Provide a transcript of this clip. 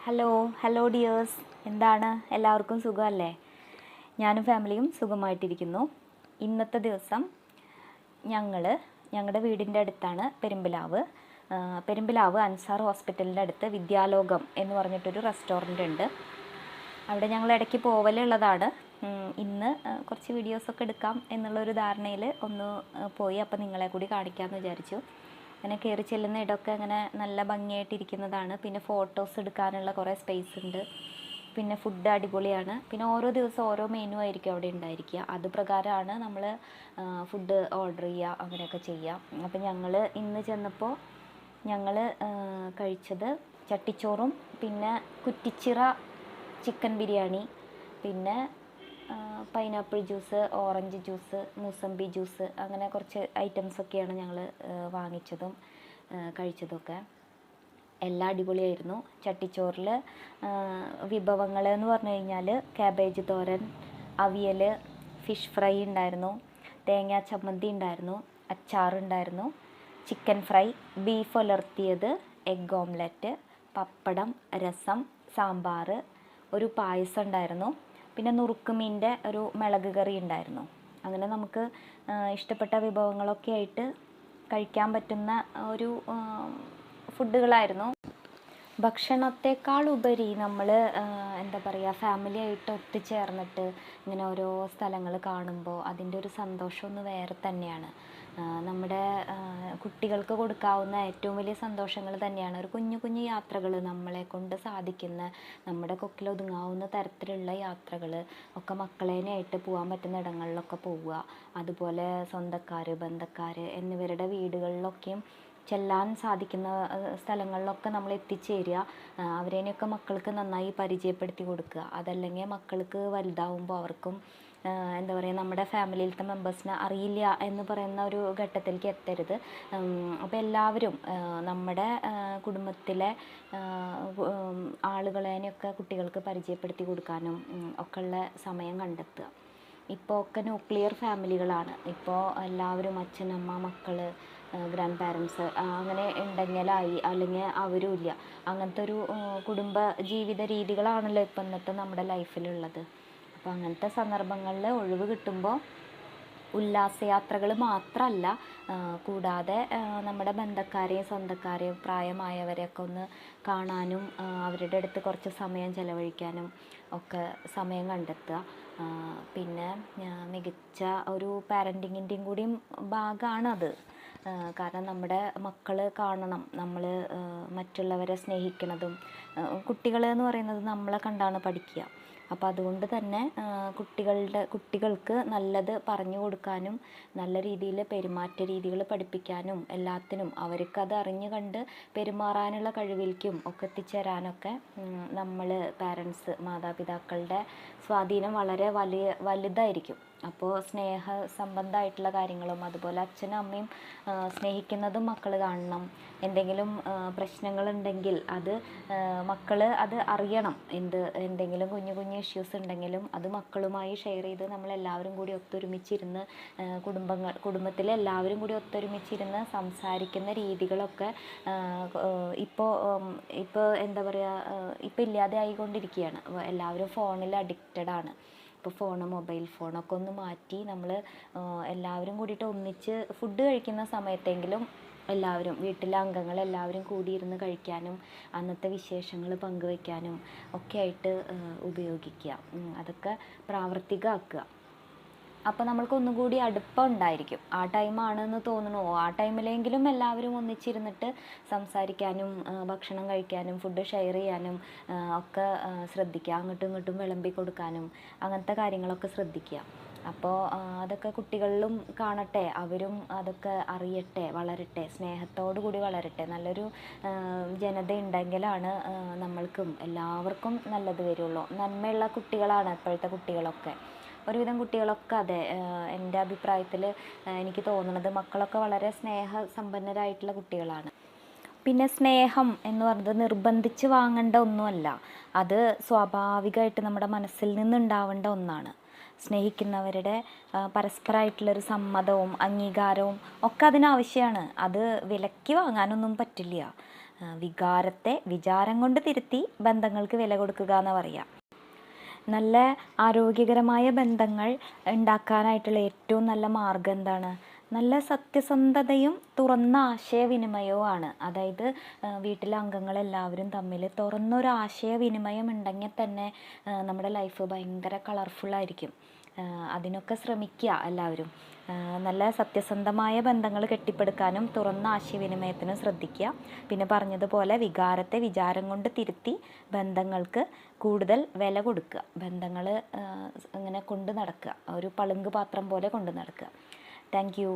Hello hello dears, എന്താണ് എല്ലാവർക്കും സുഖമല്ലേ? ഞാനും ഫാമിലിയും സുഖമായിട്ടിരിക്കുന്നു. ഇന്നത്തെ ദിവസം ഞങ്ങളുടെ വീടിൻ്റെ അടുത്താണ് പെരുമ്പിലാവ് അൻസാർ ഹോസ്പിറ്റലിൻ്റെ അടുത്ത് വിദ്യാലോകം എന്ന് പറഞ്ഞിട്ടൊരു റെസ്റ്റോറൻ്റ് ഉണ്ട്. അവിടെ ഞങ്ങൾ ഇടയ്ക്ക് പോവലുള്ളതാണ്. ഇന്ന് കുറച്ച് വീഡിയോസൊക്കെ എടുക്കാം എന്നുള്ളൊരു ധാരണയിൽ ഒന്ന് പോയി. അപ്പോൾ നിങ്ങളെ കൂടി കാണിക്കാമെന്ന് വിചാരിച്ചു. അങ്ങനെ കയറി ചെല്ലുന്ന ഇടമൊക്കെ അങ്ങനെ നല്ല ഭംഗിയായിട്ടിരിക്കുന്നതാണ്. പിന്നെ ഫോട്ടോസ് എടുക്കാനുള്ള കുറേ സ്പേസ് ഉണ്ട്. പിന്നെ ഫുഡ് അടിപൊളിയാണ്. പിന്നെ ഓരോ ദിവസം ഓരോ മെനു ആയിരിക്കും അവിടെ ഉണ്ടായിരിക്കുക. അത് പ്രകാരമാണ് നമ്മൾ ഫുഡ് ഓർഡർ ചെയ്യുക, അങ്ങനെയൊക്കെ ചെയ്യുക. അപ്പം ഞങ്ങൾ ഇന്ന് ചെന്നപ്പോൾ ഞങ്ങൾ കഴിച്ചത് ചട്ടിച്ചോറും പിന്നെ കുറ്റിച്ചിറ ചിക്കൻ ബിരിയാണി, പിന്നെ pineapple juice, orange juice, mosambi juice, അങ്ങനെ കുറച്ച് ഐറ്റംസൊക്കെയാണ് ഞങ്ങൾ വാങ്ങിച്ചതും കഴിച്ചതൊക്കെ. എല്ലാം അടിപൊളിയായിരുന്നു. ചട്ടിച്ചോറിൽ വിഭവങ്ങൾ എന്ന് പറഞ്ഞു കഴിഞ്ഞാൽ cabbage thoran, avial, fish fry ഉണ്ടായിരുന്നു, തേങ്ങാ ചമ്മന്തി ഉണ്ടായിരുന്നു, അച്ചാറുണ്ടായിരുന്നു, ചിക്കൻ ഫ്രൈ, ബീഫ് ഉലർത്തിയത്, എഗ് ഓംലെറ്റ്, പപ്പടം, രസം, സാമ്പാർ, ഒരു പായസം ഉണ്ടായിരുന്നു. പിന്നെ നുറുക്കുമീൻ്റെ ഒരു മിളക് കറി ഉണ്ടായിരുന്നു. അങ്ങനെ നമുക്ക് ഇഷ്ടപ്പെട്ട വിഭവങ്ങളൊക്കെ ആയിട്ട് കഴിക്കാൻ പറ്റുന്ന ഒരു ഫുഡുകളായിരുന്നു. ഭക്ഷണത്തെക്കാൾ ഉപരി നമ്മൾ എന്താ പറയുക, ഫാമിലിയായിട്ട് ഒത്തുചേർന്നിട്ട് ഇങ്ങനെ ഓരോ സ്ഥലങ്ങൾ കാണുമ്പോൾ അതിൻ്റെ ഒരു സന്തോഷം ഒന്ന് വേറെ തന്നെയാണ്. നമ്മുടെ കുട്ടികൾക്ക് കൊടുക്കാവുന്ന ഏറ്റവും വലിയ സന്തോഷങ്ങൾ തന്നെയാണ് ഒരു കുഞ്ഞു കുഞ്ഞു യാത്രകൾ, നമ്മളെ കൊണ്ട് സാധിക്കുന്ന, നമ്മുടെ കൊക്കിലൊതുങ്ങാവുന്ന തരത്തിലുള്ള യാത്രകൾ ഒക്കെ മക്കളേനായിട്ട് പോകാൻ പറ്റുന്ന ഇടങ്ങളിലൊക്കെ പോവുക. അതുപോലെ സ്വന്തക്കാർ, ബന്ധക്കാർ എന്നിവരുടെ വീടുകളിലൊക്കെയും ചെല്ലാൻ സാധിക്കുന്ന സ്ഥലങ്ങളിലൊക്കെ നമ്മൾ എത്തിച്ചേരുക. അവരേനെയൊക്കെ മക്കൾക്ക് നന്നായി പരിചയപ്പെടുത്തി കൊടുക്കുക. അതല്ലെങ്കിൽ മക്കൾക്ക് വലുതാവുമ്പോൾ അവർക്കും എന്താ പറയുക, നമ്മുടെ ഫാമിലിയിലത്തെ മെമ്പേഴ്സിനെ അറിയില്ല എന്ന് പറയുന്ന ഒരു ഘട്ടത്തിലേക്ക് എത്തരുത്. അപ്പോൾ എല്ലാവരും നമ്മുടെ കുടുംബത്തിലെ ആളുകളേനെയൊക്കെ കുട്ടികൾക്ക് പരിചയപ്പെടുത്തി കൊടുക്കാനും ഒക്കെ ഉള്ള സമയം കണ്ടെത്തുക. ഇപ്പോൾ ഒക്കെ ന്യൂക്ലിയർ ഫാമിലികളാണ്. ഇപ്പോൾ എല്ലാവരും അച്ഛനമ്മ മക്കൾ ഗ്രാൻഡ് പാരൻസ് അങ്ങനെ ഉണ്ടെങ്കിലായി, അല്ലെങ്കിൽ അവരും ഇല്ല. അങ്ങനത്തെ ഒരു കുടുംബ ജീവിത രീതികളാണല്ലോ ഇപ്പം ഇന്നത്തെ നമ്മുടെ ലൈഫിലുള്ളത്. അപ്പോൾ അങ്ങനത്തെ സന്ദർഭങ്ങളിൽ ഒഴിവ് കിട്ടുമ്പോൾ ഉല്ലാസയാത്രകൾ മാത്രമല്ല, കൂടാതെ നമ്മുടെ ബന്ധക്കാരെയും സ്വന്തക്കാരെയും പ്രായമായവരെയൊക്കെ ഒന്ന് കാണാനും അവരുടെ അടുത്ത് കുറച്ച് സമയം ചിലവഴിക്കാനും ഒക്കെ സമയം കണ്ടെത്തുക. പിന്നെ മികച്ച ഒരു പാരൻറ്റിങ്ങിൻ്റെയും കൂടിയും ഭാഗമാണത്. കാരണം നമ്മുടെ മക്കൾ കാണണം നമ്മൾ മറ്റുള്ളവരെ സ്നേഹിക്കുന്നതും. കുട്ടികൾ എന്ന് പറയുന്നത് നമ്മളെ കണ്ടാണ് പഠിക്കുക. അപ്പോൾ അതുകൊണ്ട് തന്നെ കുട്ടികൾക്ക് നല്ലത് പറഞ്ഞു കൊടുക്കാനും നല്ല രീതിയിൽ പെരുമാറ്റ രീതികൾ പഠിപ്പിക്കാനും എല്ലാത്തിനും അവർക്കത് അറിഞ്ഞു കണ്ട് പെരുമാറാനുള്ള കഴിവിലേക്കും ഒക്കെ എത്തിച്ചേരാനൊക്കെ നമ്മൾ പാരൻസ്, മാതാപിതാക്കളുടെ സ്വാധീനം വളരെ വലുതായിരിക്കും. അപ്പോൾ സ്നേഹ സംബന്ധമായിട്ടുള്ള കാര്യങ്ങളും അതുപോലെ അച്ഛനും അമ്മയും സ്നേഹിക്കുന്നതും മക്കൾ കാണണം. എന്തെങ്കിലും പ്രശ്നങ്ങളുണ്ടെങ്കിൽ അത് മക്കൾ അത് അറിയണം. എന്തെങ്കിലും കുഞ്ഞു കുഞ്ഞു ഇഷ്യൂസ് ഉണ്ടെങ്കിലും അത് മക്കളുമായി ഷെയർ ചെയ്ത് നമ്മളെല്ലാവരും കൂടി ഒത്തൊരുമിച്ചിരുന്ന് കുടുംബത്തിലെ എല്ലാവരും കൂടി ഒത്തൊരുമിച്ചിരുന്ന് സംസാരിക്കുന്ന രീതികളൊക്കെ ഇപ്പോൾ എന്താ പറയുക, ഇപ്പോൾ ഇല്ലാതെ ആയിക്കൊണ്ടിരിക്കുകയാണ്. എല്ലാവരും ഫോണിൽ അഡിക്റ്റഡ് ആണ്. ഇപ്പോൾ മൊബൈൽ ഫോണൊക്കെ ഒന്ന് മാറ്റി നമ്മൾ എല്ലാവരും കൂടിയിട്ട് ഒന്നിച്ച് ഫുഡ് കഴിക്കുന്ന സമയത്തെങ്കിലും എല്ലാവരും വീട്ടിലെ അംഗങ്ങൾ എല്ലാവരും കൂടിയിരുന്ന് കഴിക്കാനും അന്നത്തെ വിശേഷങ്ങൾ പങ്കുവയ്ക്കാനും ഒക്കെ ആയിട്ട് ഉപയോഗിക്കുക. അതൊക്കെ പ്രാവർത്തികമാക്കുക. അപ്പോൾ നമ്മൾക്ക് ഒന്നുകൂടി അടുപ്പം ഉണ്ടായിരിക്കും. ആ ടൈമാണെന്ന് തോന്നുന്നു, ആ ടൈമിലെങ്കിലും എല്ലാവരും ഒന്നിച്ചിരുന്നിട്ട് സംസാരിക്കാനും ഭക്ഷണം കഴിക്കാനും ഫുഡ് ഷെയർ ചെയ്യാനും ഒക്കെ ശ്രദ്ധിക്കുക. അങ്ങോട്ടും ഇങ്ങോട്ടും വിളമ്പി കൊടുക്കാനും അങ്ങനത്തെ കാര്യങ്ങളൊക്കെ ശ്രദ്ധിക്കുക. അപ്പോൾ അതൊക്കെ കുട്ടികളിലും കാണട്ടെ, അവരും അതൊക്കെ അറിയട്ടെ, വളരട്ടെ, സ്നേഹത്തോടു കൂടി വളരട്ടെ. നല്ലൊരു ജനത ഉണ്ടെങ്കിലാണ് നമ്മൾക്കും എല്ലാവർക്കും നല്ലത് വരുള്ളൂ. നന്മയുള്ള കുട്ടികളാണ് ഇപ്പോഴത്തെ കുട്ടികളൊക്കെ. ഒരുവിധം കുട്ടികളൊക്കെ അതെ, എൻ്റെ അഭിപ്രായത്തിൽ എനിക്ക് തോന്നുന്നത് മക്കളൊക്കെ വളരെ സ്നേഹസമ്പന്നരായിട്ടുള്ള കുട്ടികളാണ്. പിന്നെ സ്നേഹം എന്ന് പറയുന്നത് നിർബന്ധിച്ച് വാങ്ങേണ്ട ഒന്നുമല്ല. അത് സ്വാഭാവികമായിട്ട് നമ്മുടെ മനസ്സിൽ നിന്നുണ്ടാവേണ്ട ഒന്നാണ്. സ്നേഹിക്കുന്നവരുടെ പരസ്പരമായിട്ടുള്ളൊരു സമ്മതവും അംഗീകാരവും ഒക്കെ അതിനാവശ്യമാണ്. അത് വിലയ്ക്ക് വാങ്ങാനൊന്നും പറ്റില്ല. വികാരത്തെ വിചാരം കൊണ്ട് തിരുത്തി ബന്ധങ്ങൾക്ക് വില കൊടുക്കുക എന്ന് പറയാം. നല്ല ആരോഗ്യകരമായ ബന്ധങ്ങൾ ഉണ്ടാക്കാനായിട്ടുള്ള ഏറ്റവും നല്ല മാർഗം എന്താണ്? നല്ല സത്യസന്ധതയും തുറന്ന ആശയവിനിമയവും ആണ്. അതായത് വീട്ടിലെ അംഗങ്ങളെല്ലാവരും തമ്മിൽ തുറന്നൊരു ആശയവിനിമയം ഉണ്ടെങ്കിൽ തന്നെ നമ്മുടെ ലൈഫ് ഭയങ്കര കളർഫുള്ളായിരിക്കും. അതിനൊക്കെ ശ്രമിക്കുക എല്ലാവരും. നല്ല സത്യസന്ധമായ ബന്ധങ്ങൾ കെട്ടിപ്പടുക്കാനും തുറന്ന ആശയവിനിമയത്തിനും ശ്രദ്ധിക്കുക. പിന്നെ പറഞ്ഞതുപോലെ വികാരത്തെ വിചാരം കൊണ്ട് തിരുത്തി ബന്ധങ്ങൾക്ക് കൂടുതൽ വില കൊടുക്കുക. ബന്ധങ്ങൾ ഇങ്ങനെ കൊണ്ട് നടക്കുക, ഒരു പളുങ്ക് പാത്രം പോലെ കൊണ്ട് നടക്കുക. Thank you.